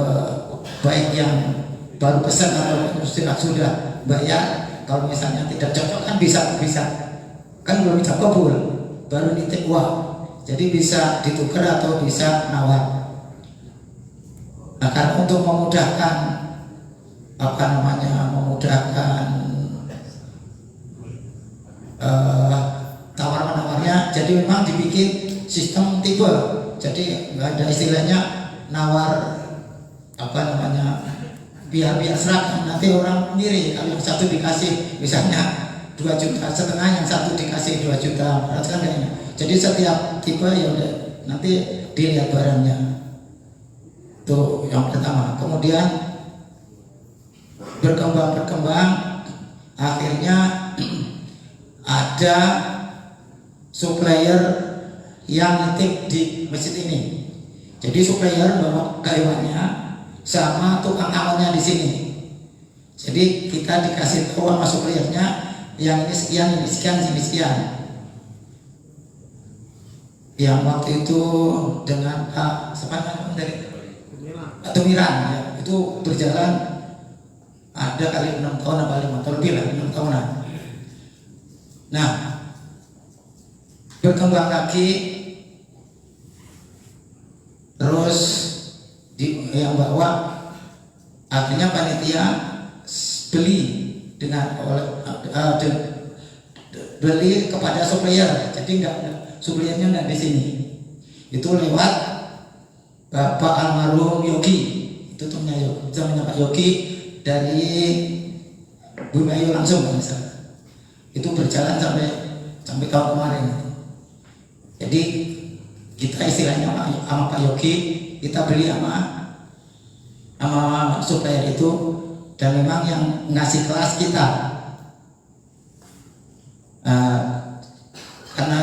baik yang baru pesan atau sudah bayar, kalau misalnya tidak cocok kan bisa kan belum bisa kabul, baru nitip uang, jadi bisa ditukar atau bisa nawar. Nah, karena untuk memudahkan tawar menawarnya, jadi memang dibikin sistem tipe. Jadi nggak ada istilahnya nawar biar seragam, nanti orang sendiri. Kalau yang satu dikasih misalnya 2,5 juta, yang satu dikasih 2 juta, kan kayaknya. Jadi setiap tipe ya udah nanti dilihat barangnya. Itu yang pertama. Kemudian berkembang akhirnya ada supplier yang nitip di masjid ini. Jadi supplier bawa hewannya sama tukang amalnya di sini. Jadi kita dikasih tahu sama suppliernya, yang ini sekian, ini sekian, ini sekian. Yang waktu itu dengan Pak dari Tumiran, ya, itu berjalan ada kali 6 tahun apa 5 tahun lebih lah, 6 tahunan. Nah, berkembang lagi, terus yang bawa akhirnya panitia beli beli kepada supplier. Jadi suppliernya nggak di sini, itu lewat Bapak almarhum Yogi, itu temannya Pak Yogi dari Bu Bayu langsung misalnya. Itu berjalan sampai tahun kemarin. Jadi kita istilahnya sama Pak Yogi, kita beli sama supplier itu, dan memang yang ngasih kelas kita. Karena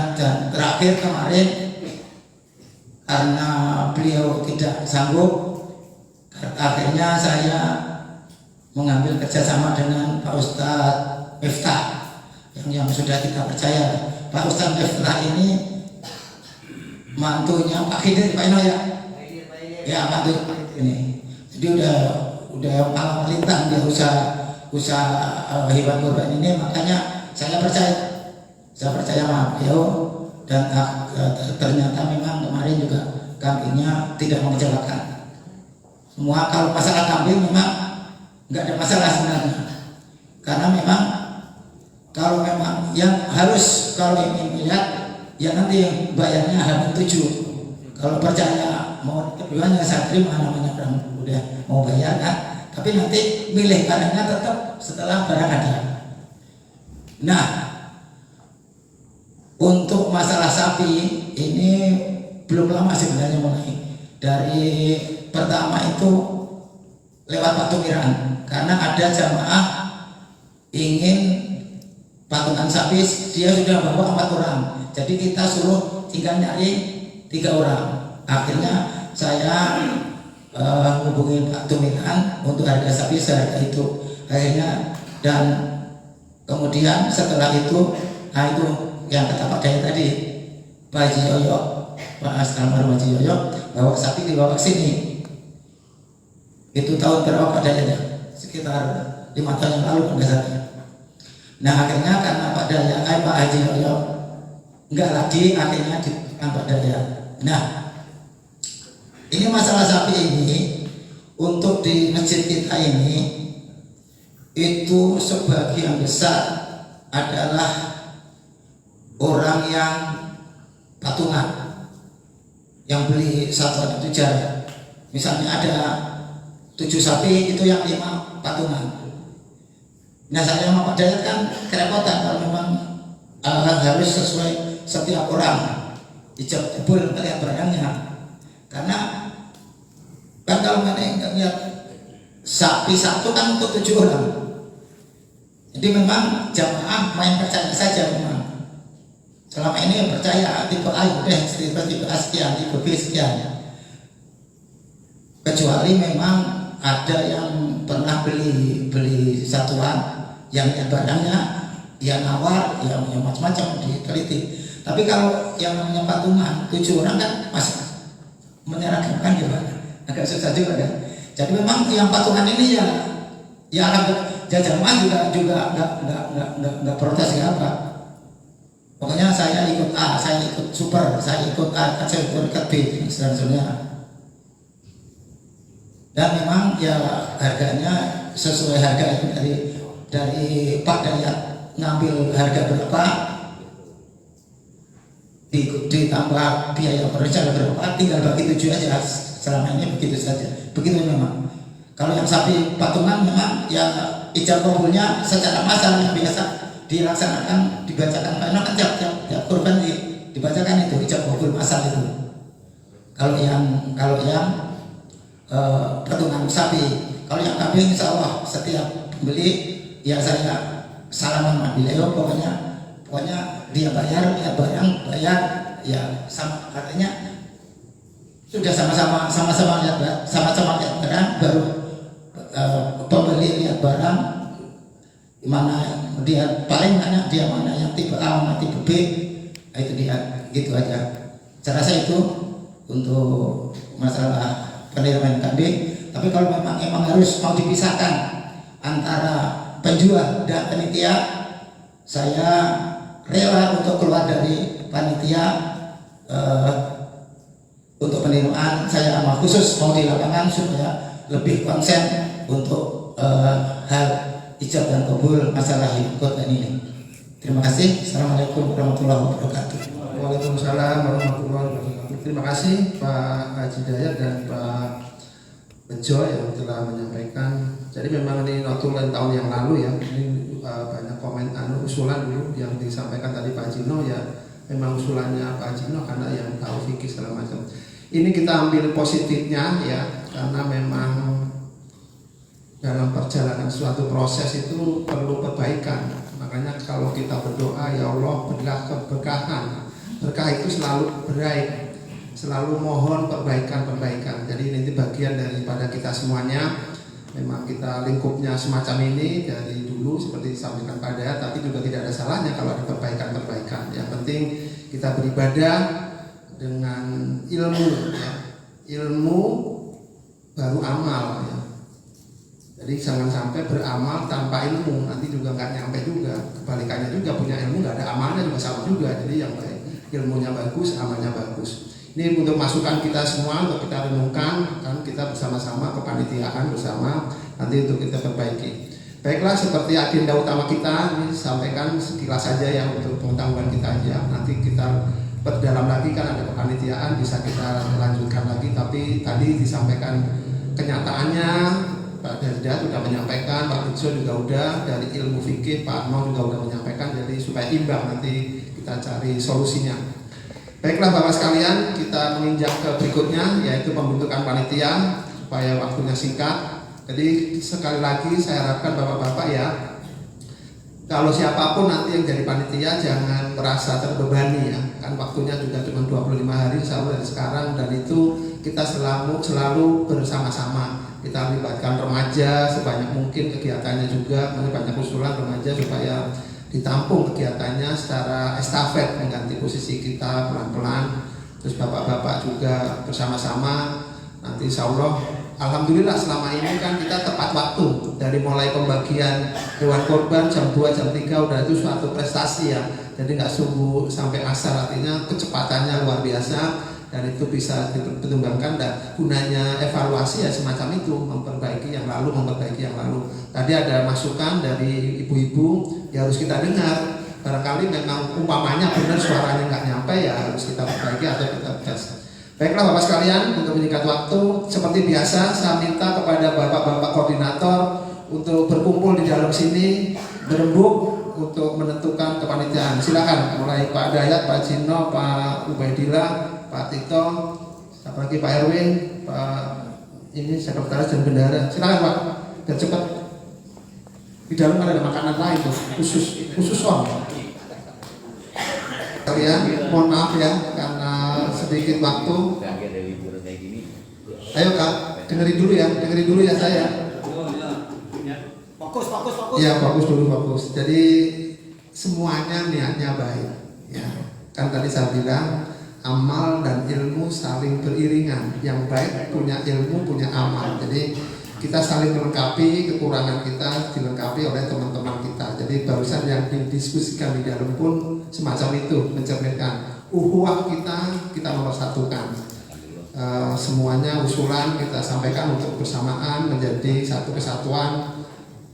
terakhir kemarin karena beliau tidak sanggup, akhirnya saya mengambil kerjasama dengan Pak Ustadz Miftah yang sudah kita percaya. Pak Ustadz Miftah ini mantunya Pak Khidir, Pak Eno ya? Ya, mantu ini. Jadi udah malang melintang dia usaha hewan kurban ini, makanya saya percaya sama beliau, dan ternyata memang kemarin juga kambingnya tidak mengecewakan. Semua kalau masalah kambing memang nggak ada masalah sebenarnya, karena memang kalau memang yang harus kalau ingin melihat ya nanti yang bayarnya H-7. Kalau percaya mau keduanya saya terima, namanya orang udah mau bayar kan. Tapi nanti milih barangnya tetap setelah barang ada. Nah, untuk masalah sapi ini belum lama sebenarnya mulai. Dari pertama itu lewat patumiran, karena ada jamaah ingin patungan sapi, dia sudah bawa 4 orang. Jadi kita suruh tinggal nyari 3 orang. Akhirnya saya hubungin Pak Tumiran untuk harga sapi seharga itu. Akhirnya dan kemudian setelah itu, nah itu yang kata Pak Daya tadi, Pak Haji Yoyo, Pak Almarhum Haji Yoyo, bawa sapi dibawa ke sini. Itu tahun berapa Pak Daya? Sekitar 5 tahun yang lalu nggak salah. Nah akhirnya karena Pak Daya, Pak Haji Yoyo enggak lagi, akhirnya dipegang Pak Daya. Nah ini masalah sapi ini untuk di masjid kita ini itu sebagian besar adalah orang yang patungan, yang beli satuan itu jarang. Misalnya ada 7 sapi itu yang 5 patungan. Nah saya sama Pak Dayat kan kerepotan kalau memang harus sesuai setiap orang ijab kabul melihat barangnya. Karena kan kalau nggak lihat sapi satu kan untuk 7 orang. Jadi memang jamaah main percaya saja memang. Selama ini percaya tipe A udah, tipe A sekian, tipe B sekian. Kecuali memang ada yang pernah beli satuan yang barangnya ya nawar, yang macam-macam diteliti. Tapi kalau yang namanya patungan 7 orang kan masih menyeragamkan ya Pak, agak susah juga kan. Jadi memang yang patungan ini ya jamaah juga nggak protes ya Pak. Pokoknya saya ikut A, saya ikut super, saya ikut A, saya ikut B selanjutnya. Dan memang ya harganya sesuai harga dari Pak Dayat ngambil harga berapa, ditambah biaya perencana berapa, tinggal bagi 7 aja. Selama ini begitu saja, begitu memang. Kalau yang sapi patungan memang ya ijab kabulnya secara massal biasa dilaksanakan, dibacakan, karena kan tiap kurban dibacakan itu ijab kabul massal itu. Kalau yang patungan sapi, kalau yang kambing insya Allah setiap beli ya saya salaman sama beliau, pokoknya dia bayar ya barang bayar ya sama, katanya sudah sama-sama lihat barang, baru pembeli lihat barang mana dia paling banyak, dia mana yang tipe A mana tipe B, itu dia gitu aja. Saya rasa itu untuk masalah penerimaan kambing. Tapi kalau memang harus mau dipisahkan antara penjual dan panitia, saya rela untuk keluar dari panitia untuk penerimaan. Saya amal khusus mau di lapangan supaya lebih konsen untuk hal ijab dan kabul masalah hidup kota ini. Terima kasih. Assalamualaikum warahmatullahi wabarakatuh. Waalaikumsalam warahmatullahi wabarakatuh. Terima kasih Pak Haji Dayat dan Pak Bejo yang telah menyampaikan. Jadi memang ini notulen tahun yang lalu ya. Ini banyak komen usulan dulu yang disampaikan tadi Pak Jino ya. Memang usulannya Pak Jino karena yang tahu fikih segala macam. Ini kita ambil positifnya ya, karena memang dalam perjalanan suatu proses itu perlu perbaikan. Makanya kalau kita berdoa, ya Allah berilah keberkahan. Berkah itu selalu berai, selalu mohon perbaikan. Jadi ini bagian daripada kita semuanya. Memang kita lingkupnya semacam ini dari dulu seperti disampaikan Pak Dayat, tapi juga tidak ada salahnya kalau ada perbaikan. Yang penting kita beribadah dengan ilmu ya. Ilmu baru amal ya. Jadi jangan sampai beramal tanpa ilmu, nanti juga nggak nyampe juga. Kebalikannya juga, punya ilmu nggak ada amalnya juga sama juga. Jadi yang baik ilmunya bagus, amalnya bagus. Ini untuk masukan kita semua, untuk kita renungkan, kan kita bersama-sama kepanitiaan bersama nanti untuk kita perbaiki. Baiklah, seperti agenda utama kita ini sampaikan sekilas saja yang untuk pengetahuan kita aja. Nanti kita perdalam lagi, kan ada kepanitiaan bisa kita lanjutkan lagi. Tapi tadi disampaikan kenyataannya, Pak Darda sudah menyampaikan, Pak Ijo juga udah, dari ilmu fikih Pak Arno juga udah menyampaikan. Jadi supaya imbang nanti kita cari solusinya. Baiklah Bapak sekalian, kita menginjak ke berikutnya, yaitu pembentukan panitia supaya waktunya singkat. Jadi sekali lagi saya harapkan Bapak-Bapak ya, kalau siapapun nanti yang jadi panitia jangan merasa terbebani ya. Kan waktunya juga cuma 25 hari insya Allah dari sekarang, dan itu kita selalu bersama-sama. Kita libatkan remaja sebanyak mungkin kegiatannya juga, banyak usulan remaja supaya ditampung kegiatannya secara estafet mengganti posisi kita pelan-pelan. Terus Bapak-Bapak juga bersama-sama nanti insya Allah. Alhamdulillah selama ini kan kita tepat waktu, dari mulai pembagian hewan kurban jam 2 jam 3 udah itu suatu prestasi ya. Jadi nggak subuh sampai asar, artinya kecepatannya luar biasa, dan itu bisa dipertimbangkan. Dan gunanya evaluasi ya semacam itu, memperbaiki yang lalu. Tadi ada masukan dari ibu-ibu ya harus kita dengar. Barangkali memang umpamanya benar suaranya nggak nyampe ya harus kita perbaiki atau kita tes. Baiklah Bapak sekalian, untuk menyingkat waktu, seperti biasa saya minta kepada Bapak-Bapak koordinator untuk berkumpul di dalam sini, berembuk untuk menentukan kepanitiaan. Silakan, mulai Pak Dayat, Pak Jino, Pak Ubaidillah, Pak Tito, apalagi Pak Erwin, Pak ini sekretaris dan bendara. Silakan Pak, biar cepat. Di dalam ada makanan lain tuh, khusus on. Kalian, mohon maaf ya karena sedikit waktu. Ayo Kak, dengerin dulu ya saya. Fokus. Ya fokus dulu. Jadi semuanya niatnya baik. Ya, kan tadi saya bilang amal dan ilmu saling beriringan. Yang baik punya ilmu, punya amal. Jadi kita saling melengkapi, kekurangan kita dilengkapi oleh teman-teman kita. Jadi barusan yang didiskusikan di dalam pun semacam itu, mencerminkan ukhuwah kita nomor satukan. Semuanya usulan kita sampaikan untuk bersamaan menjadi satu kesatuan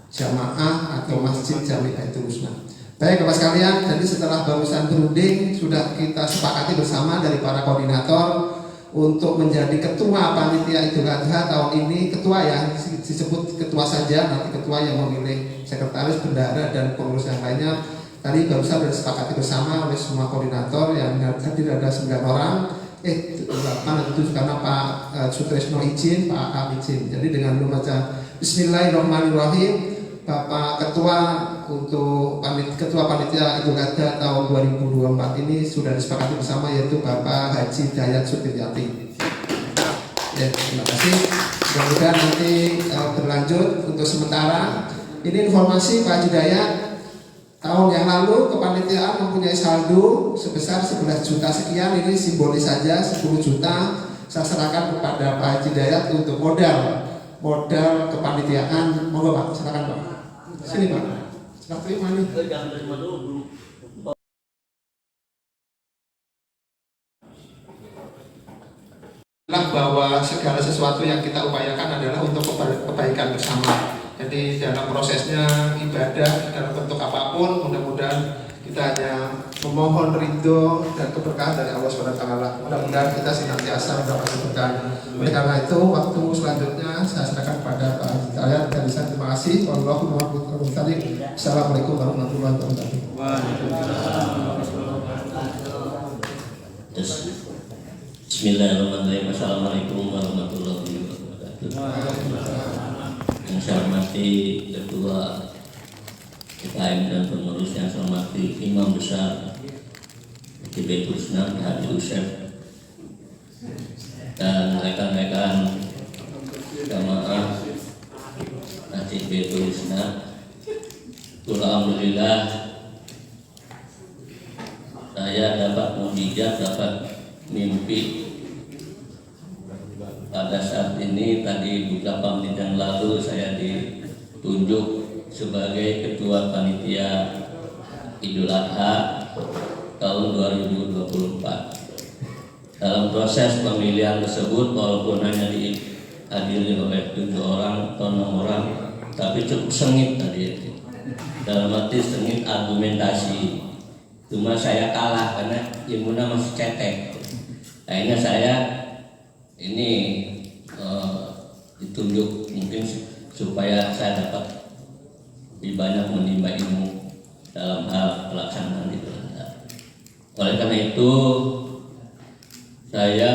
jamaah atau masjid Jami Baitul Husna. Baik Bapak sekalian, jadi setelah barusan berunding sudah kita sepakati bersama dari para koordinator untuk menjadi ketua panitia Idul Adha tahun ini. Ketua ya, disebut ketua saja, nanti ketua yang memilih sekretaris, bendahara dan pengurus yang lainnya. Tadi barusan sudah disepakati bersama oleh semua koordinator yang hadir ada 9 orang. 8 itu karena Pak Sutresno izin, Pak Akam izin. Jadi dengan membaca Bismillahirrahmanirrahim, Bapak Ketua untuk Ketua Panitia Idul Adha tahun 2024 ini sudah disepakati bersama, yaitu Bapak Haji Dayat Sutriati. Ya, terima kasih. Mudah-mudahan nanti berlanjut. Untuk sementara ini informasi Pak Haji Dayat. Tahun yang lalu kepanitiaan mempunyai saldo sebesar 11 juta sekian. Ini simbolis saja 10 juta saya serahkan kepada Pak Haji Dayat untuk modal kepanitiaan. Monggo Pak, silakan Pak. Sini Pak. Silakan terima nih. Bahwa segala sesuatu yang kita upayakan adalah untuk kebaikan bersama. Jadi dalam prosesnya ibadah dalam bentuk apapun, mudah-mudahan kita hanya memohon ridho dan keberkahan dari Allah SWT. Mudah-mudahan kita senantiasa mendapat keberkahan. Oleh karena itu, waktu selanjutnya saya serahkan kepada Pak Dayat. Dari saya terima kasih. Assalamualaikum warahmatullahi wabarakatuh. Bismillahirrahmanirrahim. Assalamualaikum warahmatullahi wabarakatuh. Yang saya hormati Ketua KKM dan pengurus, yang saya hormati Imam Besar Masjid Baitul Husna Haji Usef, dan rekan-rekan jamaah Masjid Baitul Husna. Alhamdulillah saya dapat memijat, dapat mimpi pada saat ini. Tadi beberapa menit yang lalu saya ditunjuk sebagai ketua panitia Idul Adha tahun 2024. Dalam proses pemilihan tersebut, walaupun hanya dihadiri oleh 7 orang atau 6 orang, tapi cukup sengit tadi itu. Dalam arti sengit argumentasi. Cuma saya kalah karena ilmunya masih cetek. Akhirnya saya ini ditunjuk mungkin supaya saya dapat lebih banyak menimba ilmu dalam hal pelaksanaan Idul Adha. Oleh karena itu saya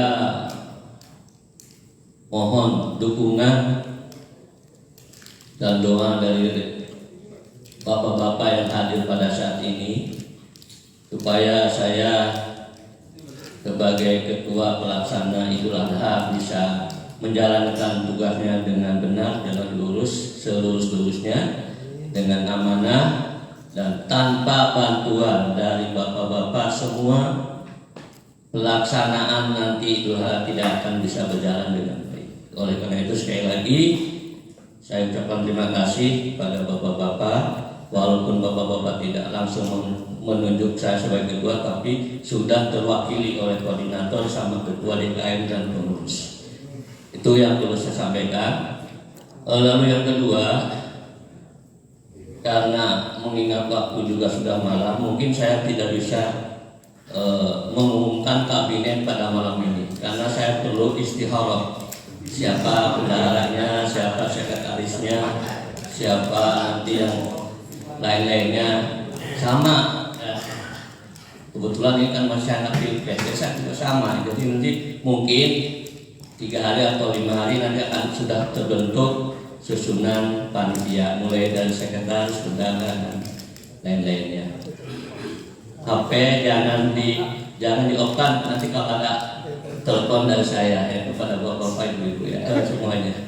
mohon dukungan dan doa dari bapak-bapak yang hadir pada saat ini supaya saya sebagai ketua pelaksana Idul Adha bisa menjalankan tugasnya dengan benar, dengan lurus, selurus-lurusnya, dengan amanah dan tanpa bantuan dari bapak-bapak semua pelaksanaan nanti Idul Adha tidak akan bisa berjalan dengan baik. Oleh karena itu sekali lagi saya ucapkan terima kasih pada bapak-bapak, walaupun bapak-bapak tidak langsung menunjuk saya sebagai ketua, tapi sudah terwakili oleh koordinator sama ketua DKM dan pengurus. Itu yang perlu saya sampaikan. Lalu yang kedua, karena mengingat waktu juga sudah malam, mungkin saya tidak bisa mengumumkan kabinet pada malam ini karena saya perlu istikharah. Siapa bendaharanya, siapa sekretarisnya, siapa nanti yang lain-lainnya, sama. Kebetulan ini kan masih anak pilpres, saya juga sama. Jadi nanti mungkin 3 hari atau 5 hari nanti akan sudah terbentuk susunan panitia, mulai dari sekretaris, bendahara dan lain-lainnya. HP jangan di off kan, nanti kalau ada telepon dari saya ya kepada bapak-bapak ibu-ibu ya semuanya.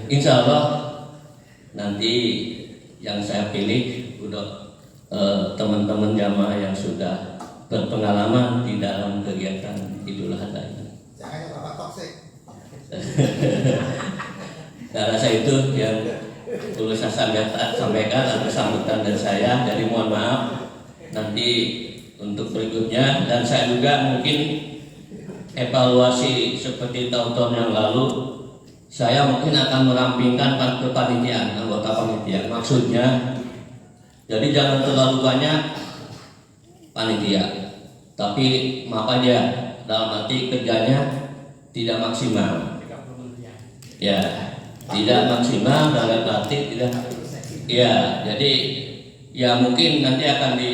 Insya Allah nanti yang saya pilih udah teman-teman jamaah yang sudah berpengalaman di dalam kegiatan Idul Adha ini. Jangan bapak toksik. Saya rasa itu yang perlu saya sampaikan atas sambutan dari saya. Jadi mohon maaf nanti untuk berikutnya, dan saya juga mungkin evaluasi seperti tahun-tahun yang lalu, saya mungkin akan merampingkan kepanitiaan, anggota panitia. Maksudnya, jadi jangan terlalu banyak panitia, tapi maaf aja dalam arti kerjanya tidak maksimal. Ya, tidak maksimal dalam arti tidak. Ya, jadi ya mungkin nanti akan di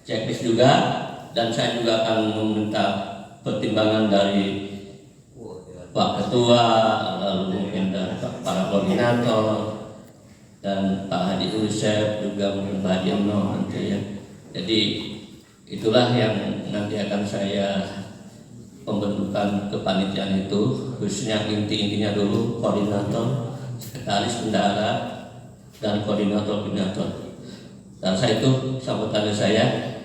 checklist juga, dan saya juga akan meminta pertimbangan dari Pak Ketua, lalu mungkin dari para koordinator dan Pak Haji Yusef, juga mungkin Pak Haji Emno nanti ya. Jadi itulah yang nanti akan saya pembentukan kepanitiaan itu, khususnya intinya dulu koordinator, sekretaris, bendahara, dan koordinator. Dan saya itu sambutan saya.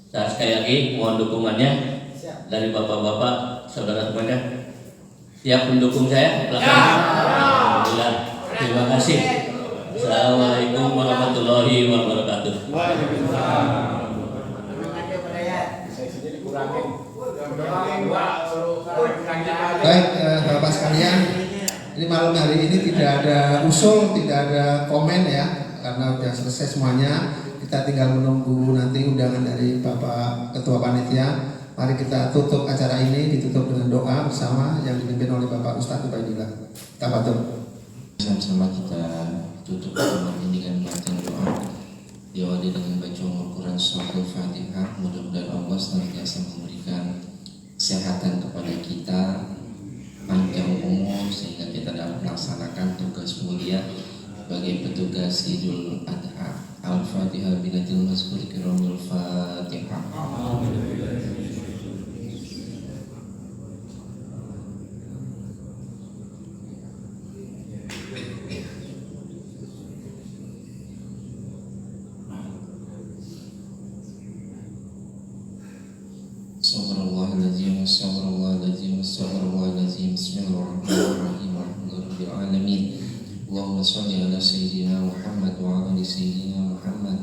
Saya sekali lagi mohon dukungannya dari bapak-bapak, saudara semuanya. Siap mendukung saya? Alhamdulillah. Terima kasih. Assalamualaikum warahmatullahi wabarakatuh. Baik, Bapak sekalian, ini malam hari ini tidak ada usul, tidak ada komen ya, karena sudah selesai semuanya. Kita tinggal menunggu nanti undangan dari Bapak Ketua Panitia. Mari kita tutup acara ini, ditutup dengan doa bersama yang dipimpin oleh Bapak Ustadz Ubaidillah. Tafatul. Sama-sama kita tutup malam ini dengan bacaan doa. Diawali dengan bacaan Al-Quran Surah Al-Fatihah. Mudah-mudahan Allah senantiasa memberikan kesehatan kepada kita, panjang umur, sehingga kita dapat melaksanakan tugas mulia sebagai petugas Idul Adha. Al-Fatihah binatil mazkur kiramul Fatihah. Astagfirullahaladzim, astagfirullahaladzim, astagfirullahaladzim. Bismillahirrahmanirrahim. Alhamdulillahirabbil alamin. Allahumma shalli ala sayyidina Muhammad wa ala ali sayyidina Muhammad.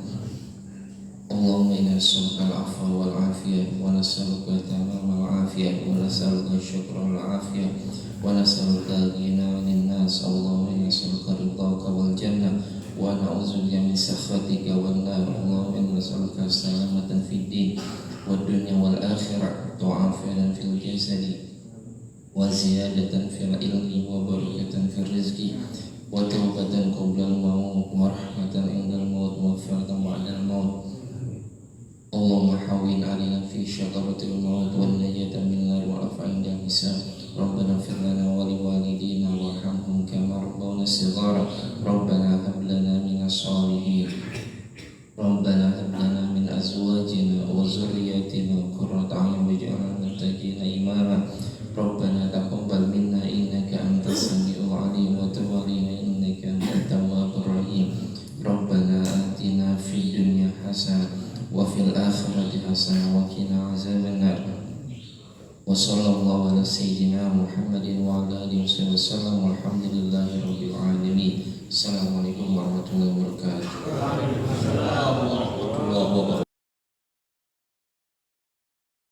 Allahumma Allahumma inna nas'aluka al-'afwa wal 'afiyah wa nas'aluka tamamal 'afiyah wa nas'aluka syukra wal 'afiyah wa nas'aluka ghina 'anil nas. Allahumma inna nas'aluka ridhaka wal jannah wa na'udzubika min sakhatika wan nar. Allahumma inna nas'aluka salamatan fid din wad dunya wal akhirah wa 'afiyatan fil jasadi wa ziyadatan fil ilmi wa barakatan fil rizqi wa tawbatan qabla al-maut wa rahmatan indal maut wa maghfiratan ba'da al-maut. Allahumma hawwin 'alaina fi syakaratil maut wan najata min nar wa afa inda hisab. Rabbana ighfir lana wa liwalidina warhamhum kama rabbawna shighara. Rabbana hab lana minas shalihin. Rabbana hab lana min azwajina wa dhurriyyatina qurrata a'yun waj'alna lil muttaqina imama. Rabbana taqabbal minna innaka antas samiul 'alim wa tub 'alaina innaka antat tawwabur rahim. Rabbana atina fid dunya hasanah wa fil akhirati hasanah wa qina azaban nar. Wa sallallahu ala sayyidina Muhammadin wa ala alihi wasallam walhamdulillahi rabbil alamin. Assalamualaikum warahmatullahi wabarakatuh. Waalaikumsalam warahmatullahi wabarakatuh.